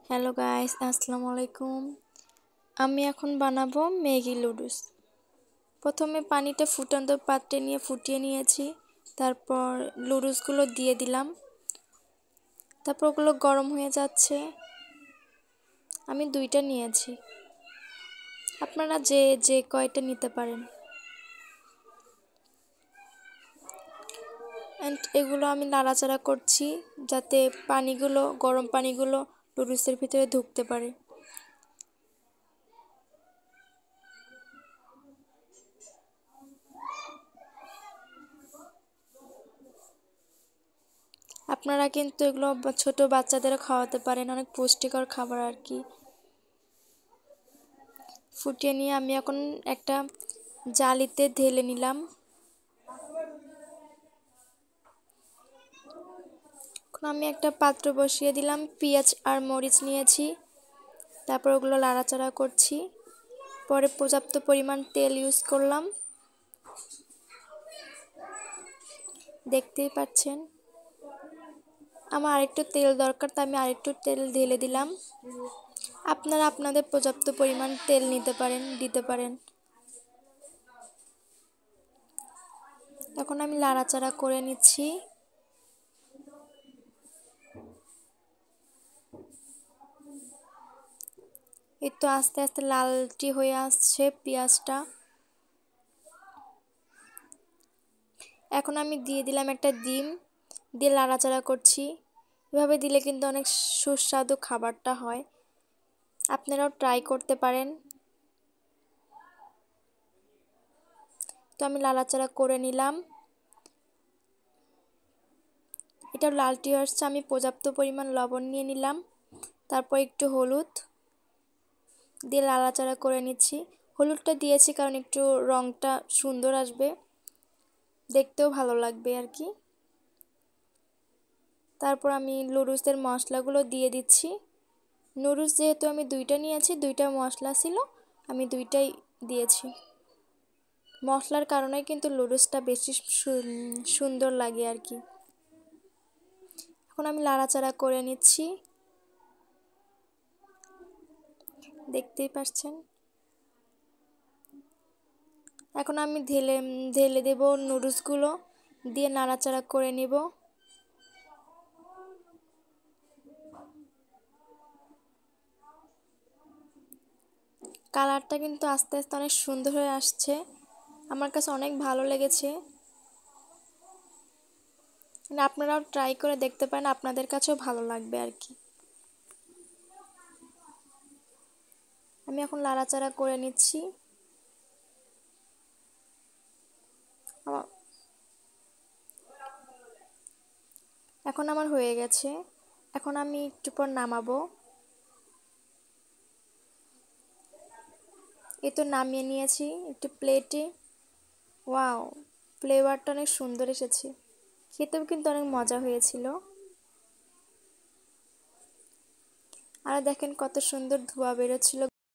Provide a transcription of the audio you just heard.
Hello guys, আসসালামু আলাইকুম। আমি এখন বানাবো ম্যাগি নুডলস। প্রথমে পানিটা ফুটন্ত পাত্রে নিয়ে ফুটিয়ে নিয়েছি। তারপর নুডলসগুলো দিয়ে দিলাম। তারপর ওগুলো গরম হয়ে যাচ্ছে। আমি 2টা নিয়েছি। আপনারা যে কয়টা নিতে পারেন। এগুলো আমি নাড়াচাড়া করছি যাতে গরম পানিগুলো নুডলসের ভিতরে ঢুকতে পারে। আপনারা কিন্তু এগুলো ছোট বাচ্চাদেরও খাওয়াতে পারেন, অনেক পুষ্টিকর খাবার আর কি। ফুটিয়ে নিয়ে আমি এখন একটা জালিতে ঢেলে নিলাম। এখন আমি একটা পাত্র বসিয়ে দিলাম, পেঁয়াজ আর মরিচ নিয়েছি। তারপর ওগুলো নাড়াচাড়া করছি। পরে পর্যাপ্ত পরিমাণ তেল ইউজ করলাম, দেখতেই পাচ্ছেন। আমার আরেকটু তেল দরকার, তাই আমি আরেকটু তেল ঢেলে দিলাম। আপনারা আপনাদের পর্যাপ্ত পরিমাণ তেল দিতে পারেন। এখন আমি নাড়াচাড়া করে নিচ্ছি। এই তো আস্তে আস্তে লালটি হয়ে আসছে পেঁয়াজটা। এখন আমি দিয়ে দিলাম একটা ডিম, দিয়ে নাড়াচাড়া করছি। এভাবে দিলে কিন্তু অনেক সুস্বাদু খাবারটা হয়। আপনারাও ট্রাই করতে পারেন। তো আমি নাড়াচাড়া করে নিলাম। এটা লালটি আসছে, আমি পর্যাপ্ত পরিমাণ লবণ নিয়ে নিলাম। তারপর একটু হলুদ দিয়ে নাড়াচাড়া করে নিচ্ছি। হলুদটা দিয়েছি কারণ একটু রঙটা সুন্দর আসবে, দেখতেও ভালো লাগবে আর কি। তারপর আমি নুডলসের মশলাগুলো দিয়ে দিচ্ছি। নুডলস যেহেতু আমি 2টা নিয়েছি, 2টা মশলা ছিল, আমি 2টাই দিয়েছি। মশলার কারণে কিন্তু নুডলসটা বেশি সুন্দর লাগে আর কি। এখন আমি নাড়াচাড়া করে নিচ্ছি, দেখতেই পাচ্ছেন। এখন আমি ঢেলে দেব নুডলসগুলো, দিয়ে নাড়াচাড়া করে নেব। কালারটা কিন্তু আস্তে আস্তে অনেক সুন্দর হয়ে আসছে, আমার কাছে অনেক ভালো লেগেছে। আপনারাও ট্রাই করে দেখতে পারেন, আপনাদের কাছেও ভালো লাগবে আর কি। আমি এখন নাড়াচাড়া করে নিচ্ছি। এখন আমার হয়ে গেছে। এখন আমি একটু পর নামাবো। এই তো নামিয়ে নিয়েছি একটু প্লেটে। ওয়াও, ফ্লেভারটা অনেক সুন্দর এসেছে, খেতেও কিন্তু অনেক মজা হয়েছিল। আর দেখেন কত সুন্দর ধোঁয়া বেরোচ্ছিল।